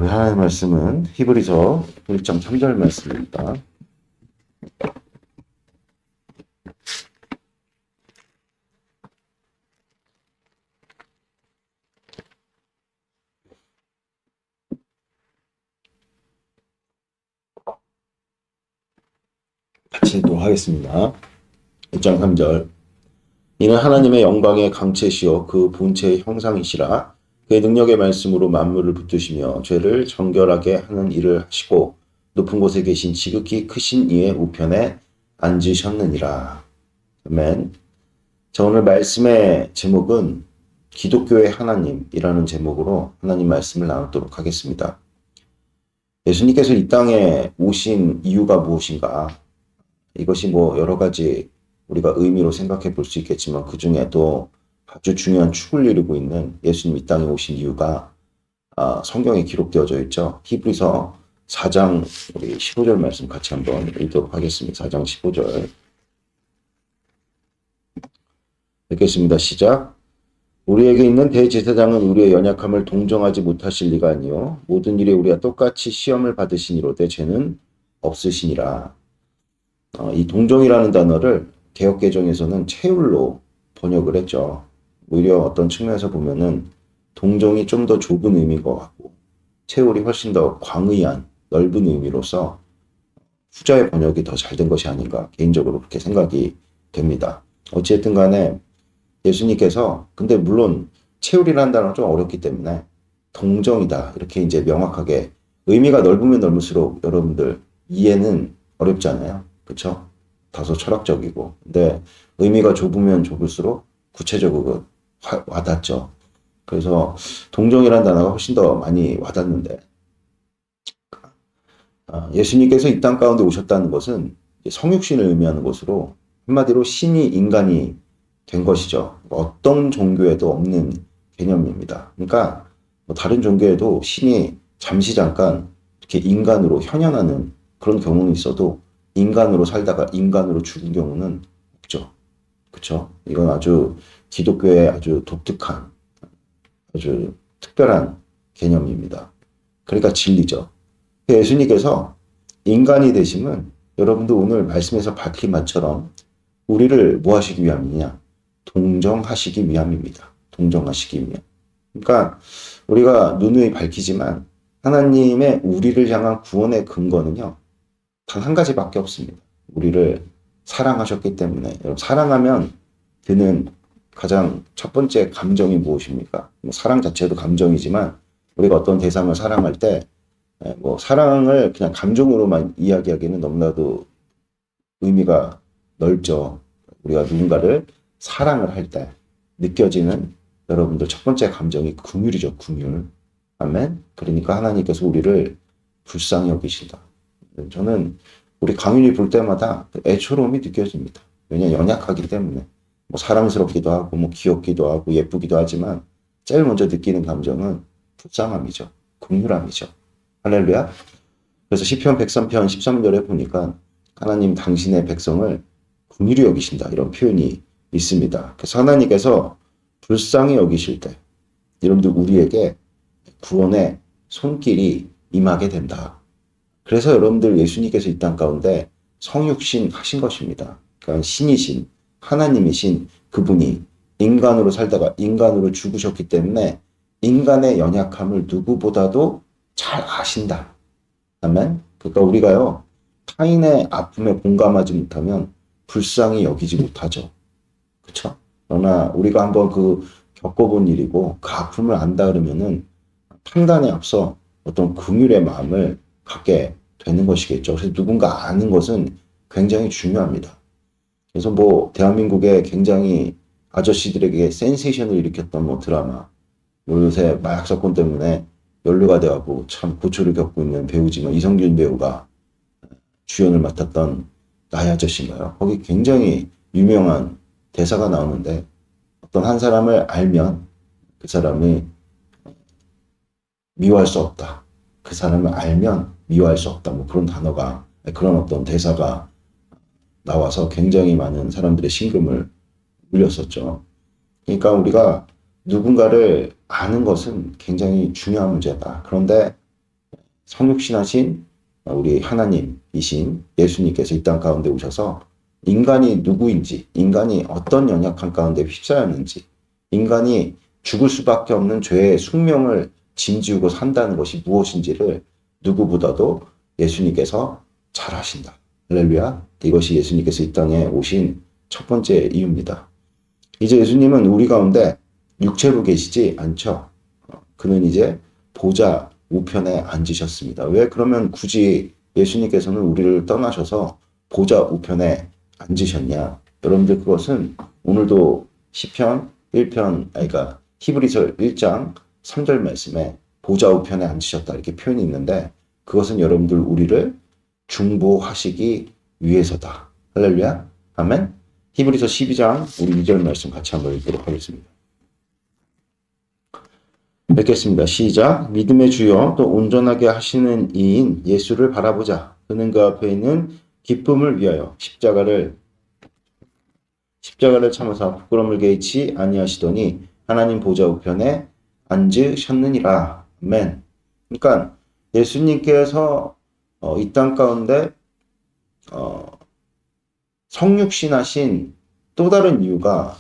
우리 하나님의 말씀은 히브리서 1장 3절 말씀입니다. 같이 읽도록 하겠습니다. 1장 3절. 이는 하나님의 영광의 강체시요 그 본체의 형상이시라. 그의 능력의 말씀으로 만물을 붙드시며 죄를 정결하게 하는 일을 하시고 높은 곳에 계신 지극히 크신 이의 우편에 앉으셨느니라. 아멘. 자, 오늘 말씀의 제목은 기독교의 하나님이라는 제목으로 하나님 말씀을 나누도록 하겠습니다. 예수님께서 이 땅에 오신 이유가 무엇인가? 이것이 여러 가지 우리가 의미로 생각해 볼 수 있겠지만 그 중에도 아주 중요한 축을 이루고 있는 예수님 이 땅에 오신 이유가 성경에 기록되어져 있죠. 히브리서 4장 우리 15절 말씀 같이 한번 읽도록 하겠습니다. 4장 15절 읽겠습니다. 시작. 우리에게 있는 대제사장은 우리의 연약함을 동정하지 못하실 리가 아니요 모든 일에 우리가 똑같이 시험을 받으시니로되 죄는 없으시니라. 이 동정이라는 단어를 개역개정에서는 체울로 번역을 했죠. 오히려 어떤 측면에서 보면은 동정이 좀 더 좁은 의미인 것 같고 체울이 훨씬 더 광의한 넓은 의미로서 후자의 번역이 더 잘 된 것이 아닌가 개인적으로 그렇게 생각이 됩니다. 어찌됐든 간에 예수님께서 근데 물론 체울이라는 단어는 좀 어렵기 때문에 동정이다 이렇게 이제 명확하게 의미가 넓으면 넓을수록 여러분들 이해는 어렵잖아요. 그렇죠? 다소 철학적이고 근데 의미가 좁으면 좁을수록 구체적으로 와닿죠. 그래서 동정이라는 단어가 훨씬 더 많이 와닿는데 예수님께서 이 땅 가운데 오셨다는 것은 성육신을 의미하는 것으로 한마디로 신이 인간이 된 것이죠. 어떤 종교에도 없는 개념입니다. 그러니까 다른 종교에도 신이 잠시 잠깐 이렇게 인간으로 현현하는 그런 경우는 있어도 인간으로 살다가 인간으로 죽은 경우는 없죠. 그렇죠? 이건 아주 기독교의 아주 독특한 아주 특별한 개념입니다. 그러니까 진리죠. 예수님께서 인간이 되심은 여러분들 오늘 말씀에서 밝힌 말처럼 우리를 뭐 하시기 위함이냐? 동정하시기 위함입니다. 동정하시기 위함. 그러니까 우리가 누누이 밝히지만 하나님의 우리를 향한 구원의 근거는요. 단 한 가지밖에 없습니다. 우리를 사랑하셨기 때문에. 여러분 사랑하면 드는 가장 첫 번째 감정이 무엇입니까? 사랑 자체도 감정이지만 우리가 어떤 대상을 사랑할 때 사랑을 그냥 감정으로만 이야기하기는 너무나도 의미가 넓죠. 우리가 누군가를 사랑을 할 때 느껴지는 여러분들 첫 번째 감정이 긍휼이죠. 긍휼. 아멘. 그러니까 하나님께서 우리를 불쌍히 여기신다. 저는 우리 강윤이 볼 때마다 애처로움이 느껴집니다. 왜냐하면 연약하기 때문에 사랑스럽기도 하고 귀엽기도 하고 예쁘기도 하지만 제일 먼저 느끼는 감정은 불쌍함이죠. 긍휼함이죠. 할렐루야. 그래서 시편 103편 13절에 보니까 하나님 당신의 백성을 긍휼히 여기신다 이런 표현이 있습니다. 그래서 하나님께서 불쌍히 여기실 때 여러분들 우리에게 구원의 손길이 임하게 된다. 그래서 여러분들 예수님께서 이 땅 가운데 성육신 하신 것입니다. 그러니까 신이신 하나님이신 그분이 인간으로 살다가 인간으로 죽으셨기 때문에 인간의 연약함을 누구보다도 잘 아신다. 아멘. 그러니까 우리가요 타인의 아픔에 공감하지 못하면 불쌍히 여기지 못하죠. 그렇죠? 그러나 우리가 한번 겪어본 일이고 그 아픔을 안다 그러면은 판단에 앞서 어떤 긍휼의 마음을 갖게 되는 것이겠죠. 그래서 누군가 아는 것은 굉장히 중요합니다. 그래서 대한민국에 굉장히 아저씨들에게 센세이션을 일으켰던 드라마, 요새 마약 사건 때문에 연루가 되고 참 고초를 겪고 있는 배우지만 이성균 배우가 주연을 맡았던 나의 아저씨인가요? 거기 굉장히 유명한 대사가 나오는데 어떤 한 사람을 알면 그 사람이 미워할 수 없다. 그 사람을 알면 미워할 수 없다. 그런 단어가 그런 어떤 대사가 나와서 굉장히 많은 사람들의 심금을 울렸었죠. 그러니까 우리가 누군가를 아는 것은 굉장히 중요한 문제다. 그런데 성육신하신 우리 하나님이신 예수님께서 이 땅 가운데 오셔서 인간이 누구인지, 인간이 어떤 연약한 가운데 휩싸였는지, 인간이 죽을 수밖에 없는 죄의 숙명을 짐지우고 산다는 것이 무엇인지를 누구보다도 예수님께서 잘 아신다. 할렐루야. 이것이 예수님께서 이 땅에 오신 첫 번째 이유입니다. 이제 예수님은 우리 가운데 육체로 계시지 않죠. 그는 이제 보좌 우편에 앉으셨습니다. 왜 그러면 굳이 예수님께서는 우리를 떠나셔서 보좌 우편에 앉으셨냐? 여러분들 그것은 오늘도 시편 1편, 그러니까 히브리서 1장 3절 말씀에 보좌 우편에 앉으셨다 이렇게 표현이 있는데 그것은 여러분들 우리를 중보하시기 위해서다. 할렐루야. 아멘. 히브리서 12장 우리 2절 말씀 같이 한번 읽도록 하겠습니다. 읽겠습니다. 시작. 믿음의 주여 또 온전하게 하시는 이인 예수를 바라보자. 그는 그 앞에 있는 기쁨을 위하여 십자가를 참으사 부끄러움을 개의치 아니하시더니 하나님 보좌 우편에 앉으셨느니라. 아멘. 그러니까 예수님께서 이 땅 가운데 성육신하신 또 다른 이유가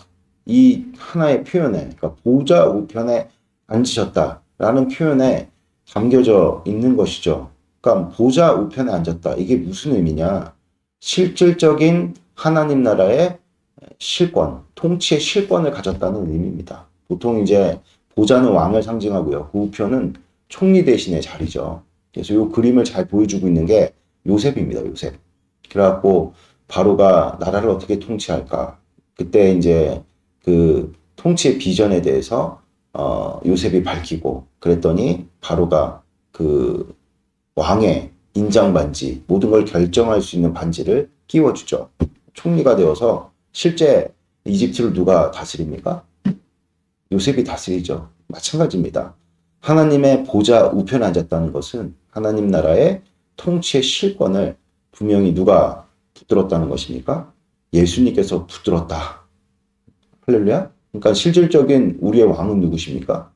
이 하나의 표현에, 그러니까 보좌 우편에 앉으셨다라는 표현에 담겨져 있는 것이죠. 그러니까 보좌 우편에 앉았다. 이게 무슨 의미냐? 실질적인 하나님 나라의 실권, 통치의 실권을 가졌다는 의미입니다. 보통 이제 보좌는 왕을 상징하고요. 그 우편은 총리 대신의 자리죠. 그래서 이 그림을 잘 보여주고 있는 게 요셉입니다. 요셉. 그래갖고 바로가 나라를 어떻게 통치할까? 그때 이제 그 통치의 비전에 대해서 요셉이 밝히고 그랬더니 바로가 그 왕의 인장 반지, 모든 걸 결정할 수 있는 반지를 끼워주죠. 총리가 되어서 실제 이집트를 누가 다스립니까? 요셉이 다스리죠. 마찬가지입니다. 하나님의 보좌 우편에 앉았다는 것은 하나님 나라의 통치의 실권을 분명히 누가 붙들었다는 것입니까? 예수님께서 붙들었다. 할렐루야. 그러니까 실질적인 우리의 왕은 누구십니까?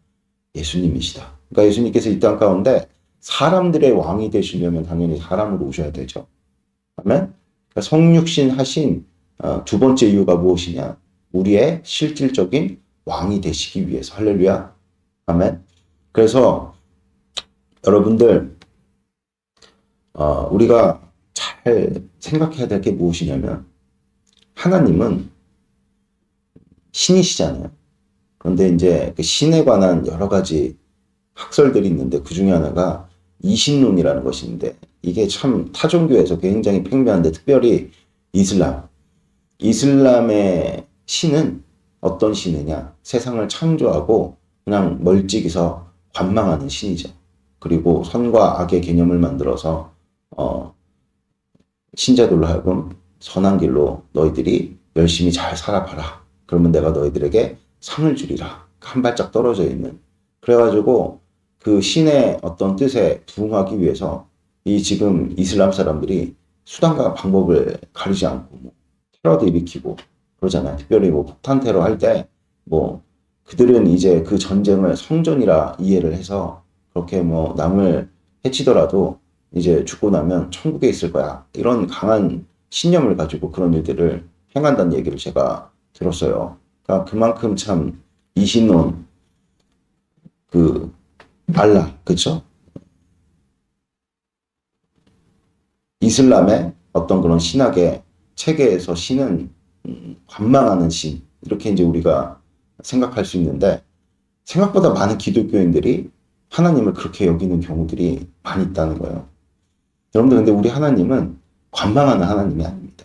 예수님이시다. 그러니까 예수님께서 이 땅 가운데 사람들의 왕이 되시려면 당연히 사람으로 오셔야 되죠. 아멘. 그러니까 성육신 하신 두 번째 이유가 무엇이냐? 우리의 실질적인 왕이 되시기 위해서. 할렐루야. 아멘. 그래서 여러분들 우리가 잘 생각해야 될 게 무엇이냐면 하나님은 신이시잖아요. 그런데 이제 그 신에 관한 여러 가지 학설들이 있는데 그 중에 하나가 이신론이라는 것인데 이게 참 타종교에서 굉장히 팽배한데 특별히 이슬람의 신은 어떤 신이냐? 세상을 창조하고 그냥 멀찍이서 관망하는 신이죠. 그리고 선과 악의 개념을 만들어서 신자들로 하여금 선한 길로 너희들이 열심히 잘 살아봐라. 그러면 내가 너희들에게 상을 주리라. 한 발짝 떨어져 있는. 그래가지고 그 신의 어떤 뜻에 부응하기 위해서 이 지금 이슬람 사람들이 수단과 방법을 가리지 않고 뭐 테러도 일으키고 그러잖아요. 특별히 뭐 폭탄 테러 할 때 뭐 그들은 이제 그 전쟁을 성전이라 이해를 해서 그렇게 뭐 남을 해치더라도 이제 죽고 나면 천국에 있을 거야. 이런 강한 신념을 가지고 그런 일들을 행한다는 얘기를 제가 들었어요. 그러니까 그만큼 참 이신론, 그 알라, 그쵸? 이슬람의 어떤 그런 신학의 체계에서 신은 관망하는 신, 이렇게 이제 우리가 생각할 수 있는데 생각보다 많은 기독교인들이 하나님을 그렇게 여기는 경우들이 많이 있다는 거예요. 여러분들 근데 우리 하나님은 관망하는 하나님이 아닙니다.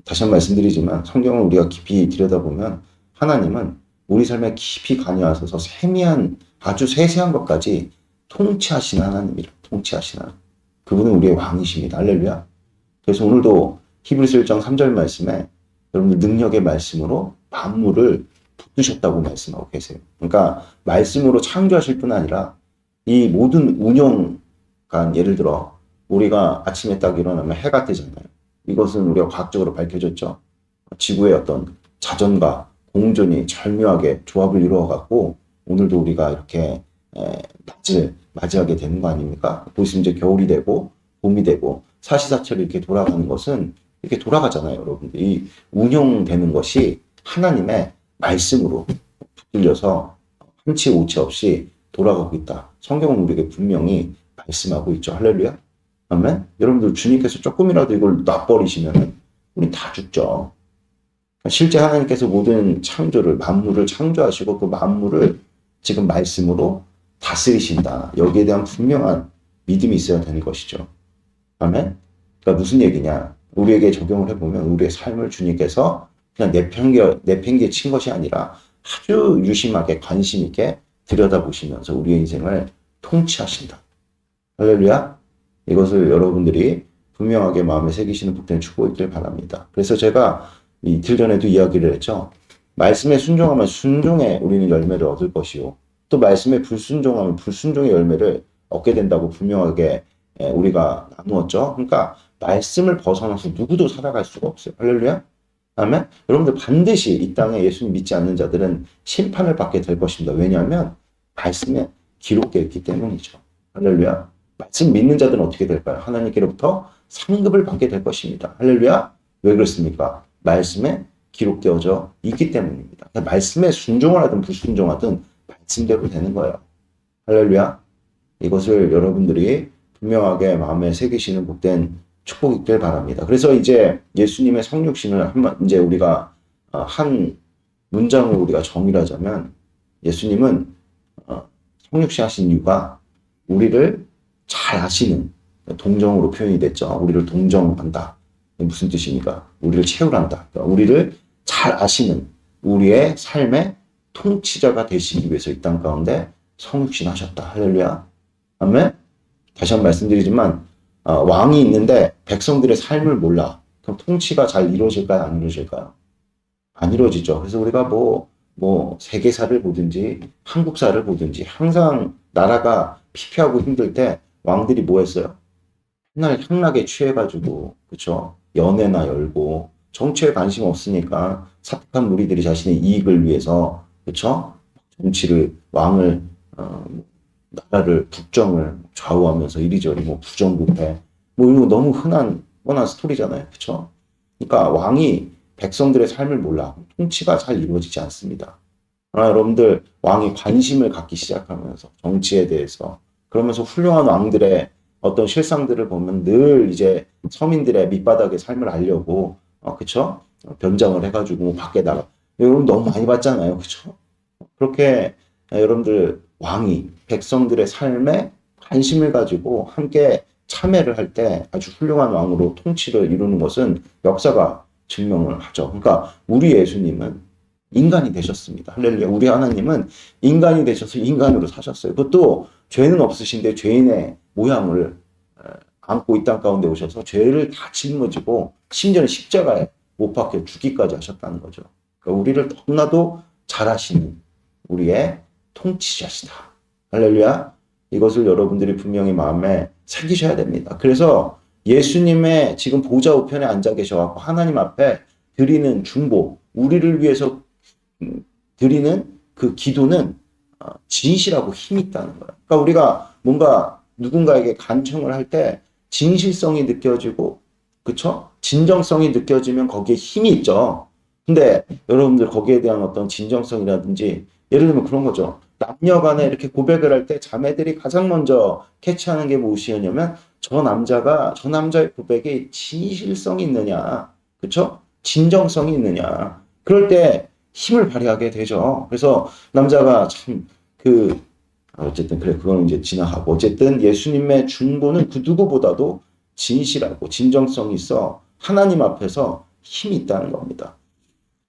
다시 한번 말씀드리지만 성경을 우리가 깊이 들여다보면 하나님은 우리 삶에 깊이 관여하셔서 세미한 아주 세세한 것까지 통치하시는 하나님이라. 통치하시는 하나님. 그분은 우리의 왕이십니다. 할렐루야. 그래서 오늘도 히브리서 1장 3절 말씀에 여러분들 능력의 말씀으로 만물을 붙드셨다고 말씀하고 계세요. 그러니까 말씀으로 창조하실 뿐 아니라 이 모든 운영간 예를 들어 우리가 아침에 딱 일어나면 해가 뜨잖아요. 이것은 우리가 과학적으로 밝혀졌죠. 지구의 어떤 자전과 공존이 절묘하게 조합을 이루어갖고 오늘도 우리가 이렇게 낮을 맞이하게 되는 거 아닙니까? 보시면 이제 겨울이 되고 봄이 되고 사시사철이 이렇게 돌아가는 것은 이렇게 돌아가잖아요, 여러분들. 이 운용되는 것이 하나님의 말씀으로 붙들려서 한치 오치 없이 돌아가고 있다. 성경은 우리에게 분명히 말씀하고 있죠. 할렐루야. 아멘. 여러분들 주님께서 조금이라도 이걸 놔버리시면 우리 다 죽죠. 실제 하나님께서 모든 창조를 만물을 창조하시고 그 만물을 지금 말씀으로 다스리신다. 여기에 대한 분명한 믿음이 있어야 되는 것이죠. 아멘. 그러니까 무슨 얘기냐? 우리에게 적용을 해보면 우리의 삶을 주님께서 그냥 내팽개 친 것이 아니라 아주 유심하게 관심 있게 들여다보시면서 우리의 인생을 통치하신다. 할렐루야. 이것을 여러분들이 분명하게 마음에 새기시는 복된 축복이 있길 바랍니다. 그래서 제가 이틀 전에도 이야기를 했죠. 말씀에 순종하면 순종에 우리는 열매를 얻을 것이요. 또 말씀에 불순종하면 불순종의 열매를 얻게 된다고 분명하게 우리가 나누었죠. 그러니까 말씀을 벗어나서 누구도 살아갈 수가 없어요. 할렐루야. 아멘. 여러분들 반드시 이 땅에 예수님 믿지 않는 자들은 심판을 받게 될 것입니다. 왜냐하면 말씀에 기록되어 있기 때문이죠. 할렐루야. 말씀 믿는 자들은 어떻게 될까요? 하나님께로부터 상급을 받게 될 것입니다. 할렐루야. 왜 그렇습니까? 말씀에 기록되어져 있기 때문입니다. 말씀에 순종을 하든 불순종하든 말씀대로 되는 거예요. 할렐루야. 이것을 여러분들이 분명하게 마음에 새기시는 복된 축복이 있길 바랍니다. 그래서 이제 예수님의 성육신을 이제 우리가 한 문장으로 우리가 정의를 하자면 예수님은 성육신 하신 이유가 우리를 잘 아시는 동정으로 표현이 됐죠. 우리를 동정한다. 무슨 뜻입니까? 우리를 채우란다. 그러니까 우리를 잘 아시는 우리의 삶의 통치자가 되시기 위해서 이 땅 가운데 성육신 하셨다. 할렐루야. 아멘. 다시 한번 말씀드리지만 왕이 있는데 백성들의 삶을 몰라. 그럼 통치가 잘 이루어질까요? 안 이루어질까요? 안 이루어지죠. 그래서 우리가 세계사를 보든지 한국사를 보든지 항상 나라가 피폐하고 힘들 때 왕들이 뭐 했어요? 맨날 향락에 취해가지고 그쵸? 연애나 열고 정치에 관심 없으니까 삽입한 무리들이 자신의 이익을 위해서 그쵸? 정치를 왕을 나라를 국정을 좌우하면서 이리저리 부정부패 이런 거 너무 흔한 뻔한 스토리잖아요. 그쵸? 그러니까 왕이 백성들의 삶을 몰라 통치가 잘 이루어지지 않습니다. 여러분들 왕이 관심을 갖기 시작하면서 정치에 대해서 그러면서 훌륭한 왕들의 어떤 실상들을 보면 늘 이제 서민들의 밑바닥의 삶을 알려고 그쵸? 변장을 해가지고 밖에 나가 여러분 너무 많이 봤잖아요. 그쵸? 그렇게 여러분들 왕이 백성들의 삶에 관심을 가지고 함께 참여를 할 때 아주 훌륭한 왕으로 통치를 이루는 것은 역사가 증명을 하죠. 그러니까 우리 예수님은 인간이 되셨습니다. 할렐루야. 우리 하나님은 인간이 되셔서 인간으로 사셨어요. 그것도 죄는 없으신데 죄인의 모양을 안고 이 땅 가운데 오셔서 죄를 다 짊어지고 심지어는 십자가에 못 박혀 죽기까지 하셨다는 거죠. 그러니까 우리를 너무나도 잘 아시는 우리의 통치자시다. 할렐루야. 이것을 여러분들이 분명히 마음에 새기셔야 됩니다. 그래서 예수님의 지금 보좌 우편에 앉아 계셔서 하나님 앞에 드리는 중보, 우리를 위해서 드리는 그 기도는 진실하고 힘이 있다는 거예요. 그러니까 우리가 뭔가 누군가에게 간청을 할 때 진실성이 느껴지고, 그쵸? 진정성이 느껴지면 거기에 힘이 있죠. 근데 여러분들 거기에 대한 어떤 진정성이라든지, 예를 들면 그런 거죠. 남녀 간에 이렇게 고백을 할 때 자매들이 가장 먼저 캐치하는 게 무엇이냐면, 저 남자의 고백에 진실성이 있느냐, 그쵸? 진정성이 있느냐. 그럴 때 힘을 발휘하게 되죠. 그래서 남자가 어쨌든 그래 그건 이제 지나가고 어쨌든 예수님의 중보는 그 누구보다도 진실하고 진정성이 있어 하나님 앞에서 힘이 있다는 겁니다.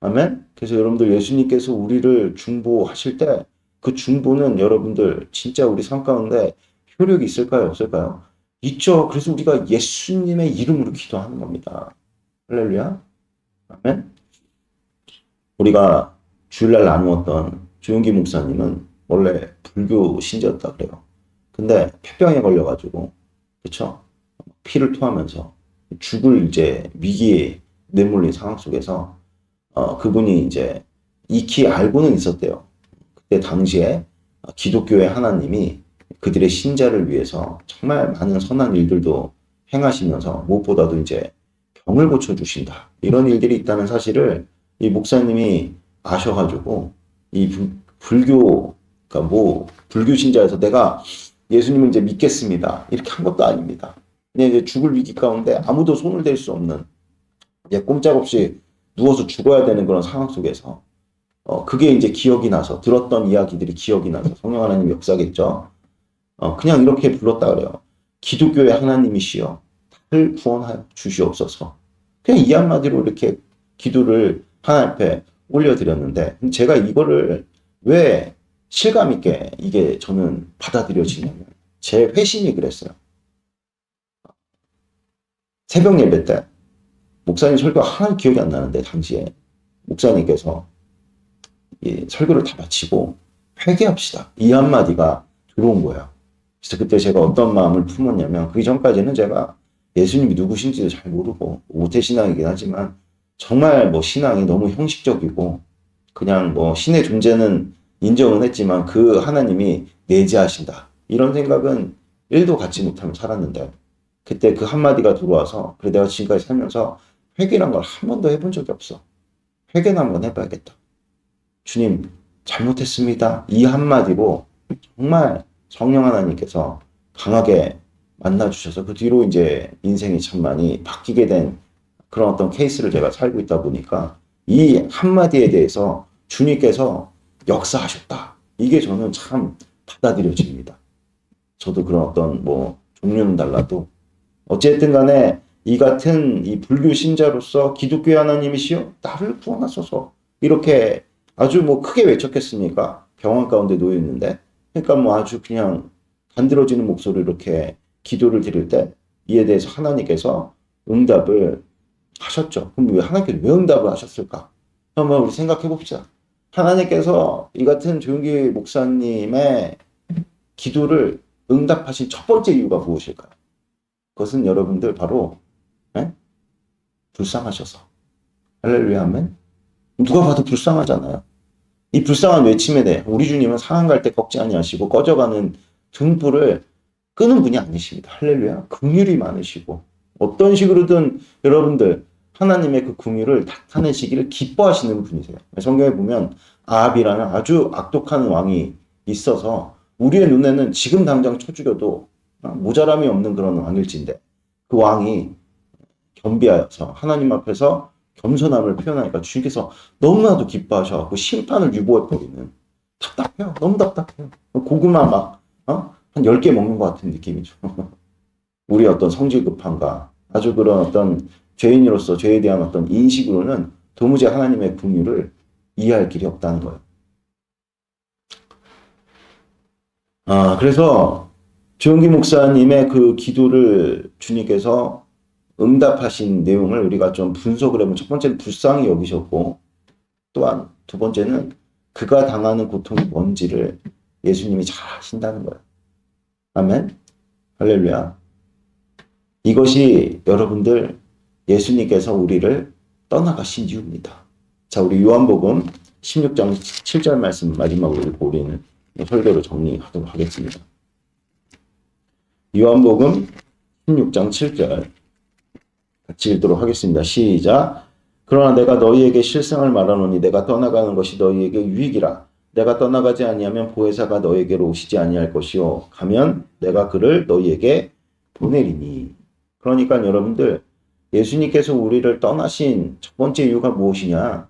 아멘. 그래서 여러분들 예수님께서 우리를 중보하실 때 그 중보는 여러분들 진짜 우리 삶 가운데 효력이 있을까요? 없을까요? 있죠. 그래서 우리가 예수님의 이름으로 기도하는 겁니다. 할렐루야. 아멘. 우리가 주일날 나누었던 조용기 목사님은 원래 불교 신자였다 그래요. 근데 폐병에 걸려가지고, 그쵸? 피를 토하면서 죽을 이제 위기에 내몰린 상황 속에서, 그분이 이제 익히 알고는 있었대요. 그때 당시에 기독교의 하나님이 그들의 신자를 위해서 정말 많은 선한 일들도 행하시면서 무엇보다도 이제 병을 고쳐주신다. 이런 일들이 있다는 사실을 이 목사님이 아셔가지고 이 불교, 그러니까 뭐 불교 신자에서 내가 예수님을 이제 믿겠습니다. 이렇게 한 것도 아닙니다. 그냥 이제 죽을 위기 가운데 아무도 손을 댈 수 없는 이제 꼼짝없이 누워서 죽어야 되는 그런 상황 속에서 그게 이제 기억이 나서 들었던 이야기들이 기억이 나서 성령 하나님 역사겠죠. 그냥 이렇게 불렀다 그래요. 기독교의 하나님이시여 나를 구원하여 주시옵소서. 그냥 이 한마디로 이렇게 기도를 하나님 앞에 올려드렸는데 제가 이거를 왜 실감 있게 이게 저는 받아들여지냐면 제 회심이 그랬어요. 새벽 예배 때 목사님 설교가 하나도 기억이 안 나는데 당시에 목사님께서 이 설교를 다 마치고 회개합시다. 이 한마디가 들어온 거예요. 그래서 그때 제가 어떤 마음을 품었냐면 그 전까지는 제가 예수님이 누구신지도 잘 모르고 모태신앙이긴 하지만 정말 뭐 신앙이 너무 형식적이고 그냥 뭐 신의 존재는 인정은 했지만 그 하나님이 내재하신다. 이런 생각은 1도 갖지 못하며 살았는데 그때 그 한마디가 들어와서 그래 내가 지금까지 살면서 회개란 걸 한 번도 해본 적이 없어. 회개나 한번 해봐야겠다. 주님 잘못했습니다. 이 한마디로 정말 성령 하나님께서 강하게 만나주셔서 그 뒤로 이제 인생이 참 많이 바뀌게 된 그런 어떤 케이스를 제가 살고 있다 보니까 이 한마디에 대해서 주님께서 역사하셨다. 이게 저는 참 받아들여집니다. 저도 그런 어떤 뭐 종류는 달라도 어쨌든 간에 이 같은 이 불교 신자로서 기독교 하나님이시여 나를 구원하소서 이렇게 아주 뭐 크게 외쳤겠습니까? 병원 가운데 놓여 있는데 그러니까 뭐 아주 그냥 간드러지는 목소리로 이렇게 기도를 드릴 때 이에 대해서 하나님께서 응답을 하셨죠. 그럼 왜 하나님께서 왜 응답을 하셨을까? 한번 우리 생각해 봅시다. 하나님께서 이 같은 조용기 목사님의 기도를 응답하신 첫 번째 이유가 무엇일까요? 그것은 여러분들 바로 불쌍하셔서. 할렐루야 아멘. 누가 봐도 불쌍하잖아요. 이 불쌍한 외침에 대해 우리 주님은 상한 갈 때 꺾지 아니하시고 꺼져가는 등불을 끄는 분이 아니십니다. 할렐루야. 긍휼이 많으시고 어떤 식으로든 여러분들 하나님의 그 긍휼을 나타내시기를 기뻐하시는 분이세요. 성경에 보면 아합이라는 아주 악독한 왕이 있어서 우리의 눈에는 지금 당장 쳐 죽여도 모자람이 없는 그런 왕일진데 그 왕이 겸비하여서 하나님 앞에서 겸손함을 표현하니까 주님께서 너무나도 기뻐하셔서 심판을 유보해버리는 답답해요. 너무 답답해요. 고구마 막 한 10개 먹는 것 같은 느낌이죠. 우리 어떤 성질 급함과 아주 그런 어떤 죄인으로서 죄에 대한 어떤 인식으로는 도무지 하나님의 긍휼을 이해할 길이 없다는 거예요. 그래서 조용기 목사님의 그 기도를 주님께서 응답하신 내용을 우리가 좀 분석을 해보면 첫 번째는 불쌍히 여기셨고 또한 두 번째는 그가 당하는 고통이 뭔지를 예수님이 잘 아신다는 거예요. 아멘. 할렐루야. 이것이 여러분들 예수님께서 우리를 떠나가신 이유입니다. 자, 우리 요한복음 16장 7절 말씀 마지막으로 읽고 우리는 설교를 정리하도록 하겠습니다. 요한복음 16장 7절 같이 읽도록 하겠습니다. 시작. 그러나 내가 너희에게 실상을 말하노니 내가 떠나가는 것이 너희에게 유익이라. 내가 떠나가지 아니하면 보혜사가 너희에게로 오시지 아니할 것이요 가면 내가 그를 너희에게 보내리니. 그러니까 여러분들 예수님께서 우리를 떠나신 첫 번째 이유가 무엇이냐?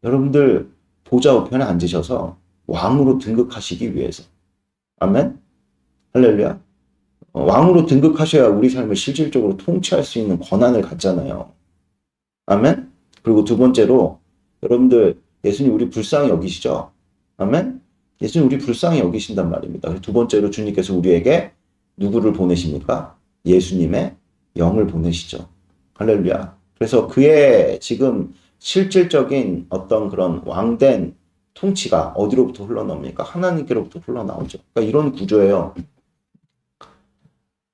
여러분들 보좌 우편에 앉으셔서 왕으로 등극하시기 위해서. 아멘. 할렐루야. 왕으로 등극하셔야 우리 삶을 실질적으로 통치할 수 있는 권한을 갖잖아요. 아멘. 그리고 두 번째로 여러분들 예수님 우리 불쌍히 여기시죠? 아멘. 예수님 우리 불쌍히 여기신단 말입니다. 두 번째로 주님께서 우리에게 누구를 보내십니까? 예수님의 영을 보내시죠. 할렐루야. 그래서 그의 지금 실질적인 어떤 그런 왕된 통치가 어디로부터 흘러나옵니까? 하나님께로부터 흘러나오죠. 그러니까 이런 구조예요.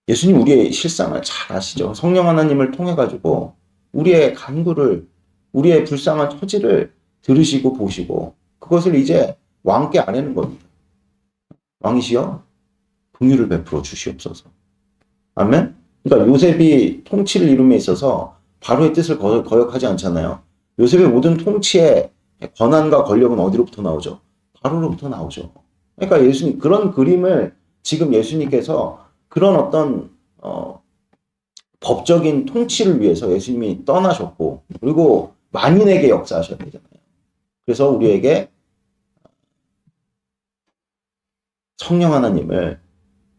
예수님 우리의 실상을 잘 아시죠. 성령 하나님을 통해 가지고 우리의 간구를 우리의 불쌍한 처지를 들으시고 보시고 그것을 이제 왕께 아뢰는 겁니다. 왕이시여 긍휼을 베풀어 주시옵소서. 아멘. 그러니까 요셉이 통치를 이룸에 있어서 바로의 뜻을 거역하지 않잖아요. 요셉의 모든 통치의 권한과 권력은 어디로부터 나오죠? 바로로부터 나오죠. 그러니까 예수님 그런 그림을 지금 예수님께서 그런 어떤 법적인 통치를 위해서 예수님이 떠나셨고 그리고 만인에게 역사하셔야 되잖아요. 그래서 우리에게 성령 하나님을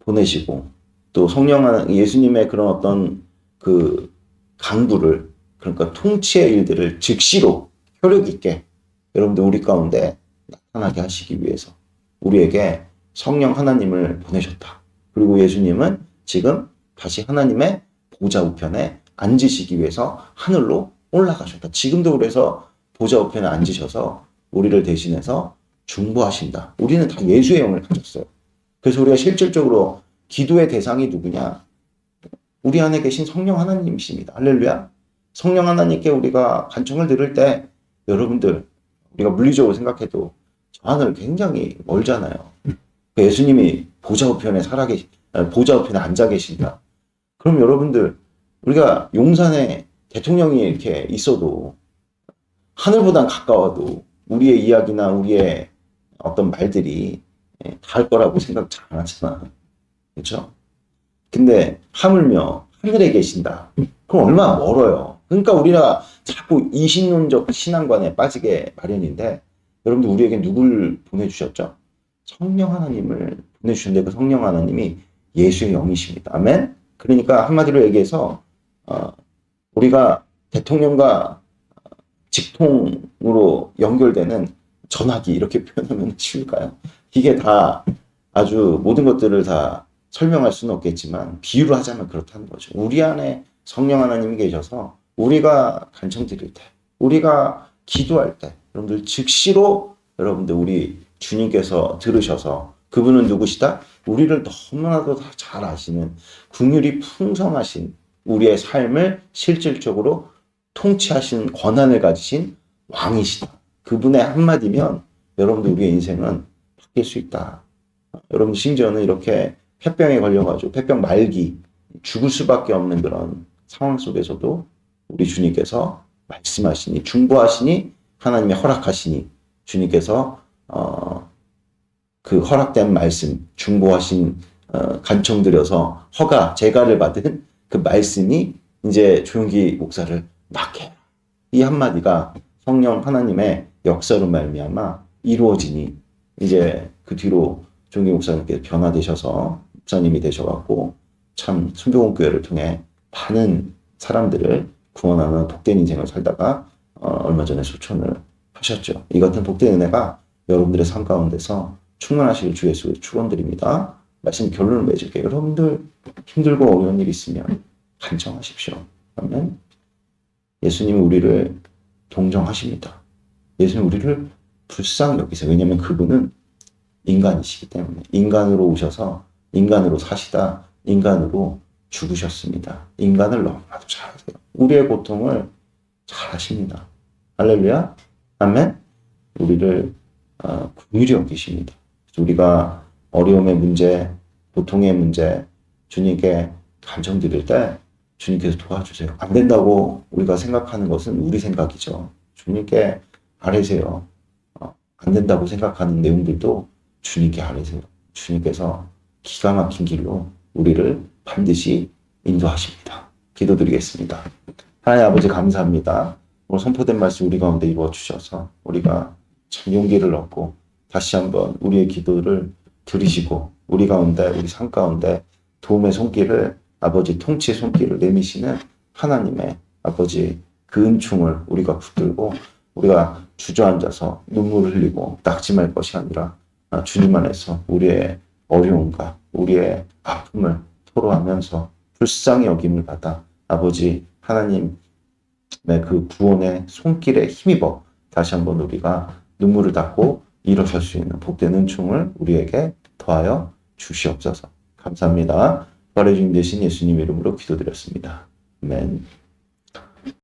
보내시고 또 성령 하나 예수님의 그런 어떤 그 강구를 그러니까 통치의 일들을 즉시로 효력 있게 여러분들 우리 가운데 나타나게 하시기 위해서 우리에게 성령 하나님을 보내셨다. 그리고 예수님은 지금 다시 하나님의 보좌 우편에 앉으시기 위해서 하늘로 올라가셨다. 지금도 그래서 보좌 우편에 앉으셔서 우리를 대신해서 중보하신다. 우리는 다 예수의 영을 가졌어요. 그래서 우리가 실질적으로 기도의 대상이 누구냐? 우리 안에 계신 성령 하나님이십니다. 할렐루야. 성령 하나님께 우리가 간청을 들을 때 여러분들 우리가 물리적으로 생각해도 저 하늘 굉장히 멀잖아요. 예수님이 보좌 우편에 보좌 우편에 앉아 계신다. 그럼 여러분들 우리가 용산에 대통령이 이렇게 있어도 하늘보단 가까워도 우리의 이야기나 우리의 어떤 말들이 닿을 거라고 생각 잘 안 하잖아. 그렇죠? 근데 하물며 하늘에 계신다. 그럼 얼마나 멀어요. 그러니까 우리가 자꾸 이신론적 신앙관에 빠지게 마련인데 여러분들 우리에게 누굴 보내주셨죠? 성령 하나님을 보내주셨는데 그 성령 하나님이 예수의 영이십니다. 아멘? 그러니까 한마디로 얘기해서 우리가 대통령과 직통으로 연결되는 전화기 이렇게 표현하면 쉬울까요? 이게 다 아주 모든 것들을 다 설명할 수는 없겠지만 비유를 하자면 그렇다는 거죠. 우리 안에 성령 하나님이 계셔서 우리가 간청 드릴 때, 우리가 기도할 때 여러분들 즉시로 여러분들 우리 주님께서 들으셔서 그분은 누구시다? 우리를 너무나도 다 잘 아시는 긍휼이 풍성하신 우리의 삶을 실질적으로 통치하신 권한을 가지신 왕이시다. 그분의 한마디면 여러분들 우리의 인생은 바뀔 수 있다. 여러분 심지어는 이렇게 폐병에 걸려가지고 폐병 말기 죽을 수밖에 없는 그런 상황 속에서도 우리 주님께서 말씀하시니 중보하시니 하나님의 허락하시니 주님께서 그 허락된 말씀 중보하신 간청 들여서 제가를 받은 그 말씀이 이제 조용기 목사를 낫게 이 한마디가 성령 하나님의 역사로 말미암아 이루어지니 이제 그 뒤로 조용기 목사님께 변화되셔서 목사님이 되셔갖고 참 순교공교회를 통해 많은 사람들을 구원하는 복된 인생을 살다가 얼마 전에 소천을 하셨죠. 이 같은 복된 은혜가 여러분들의 삶 가운데서 충만하실 주 예수를 축원드립니다. 말씀 결론을 맺을게요. 여러분들 힘들고 어려운 일 있으면 간청하십시오. 그러면 예수님이 우리를 동정하십니다. 예수님 우리를 불쌍히 여기세요. 왜냐하면 그분은 인간이시기 때문에 인간으로 오셔서 인간으로 사시다 인간으로 죽으셨습니다. 인간을 너무나도 잘 아세요. 우리의 고통을 잘 아십니다. 할렐루야. 아멘. 우리를 긍휼히 여기십니다. 우리가 어려움의 문제, 고통의 문제 주님께 간청 드릴 때 주님께서 도와주세요. 안 된다고 우리가 생각하는 것은 우리 생각이죠. 주님께 아뢰세요. 안 된다고 생각하는 내용들도 주님께 아뢰세요. 주님께서 기가 막힌 길로 우리를 반드시 인도하십니다. 기도드리겠습니다. 하나님 아버지 감사합니다. 오늘 선포된 말씀 우리 가운데 이루어 주셔서 우리가 참 용기를 얻고 다시 한번 우리의 기도를 들으시고 우리 가운데 우리 삶 가운데 도움의 손길을 아버지 통치의 손길을 내미시는 하나님의 아버지 그 은총을 우리가 붙들고 우리가 주저앉아서 눈물을 흘리고 낙심할 것이 아니라 주님 안에서 우리의 어려움과 우리의 아픔을 토로하면서 불쌍히 여김을 받아 아버지 하나님의 그 구원의 손길에 힘입어 다시 한번 우리가 눈물을 닦고 일어설 수 있는 복된 은총을 우리에게 더하여 주시옵소서. 감사합니다. 부활의 주님 되신 예수님 이름으로 기도드렸습니다. 아멘.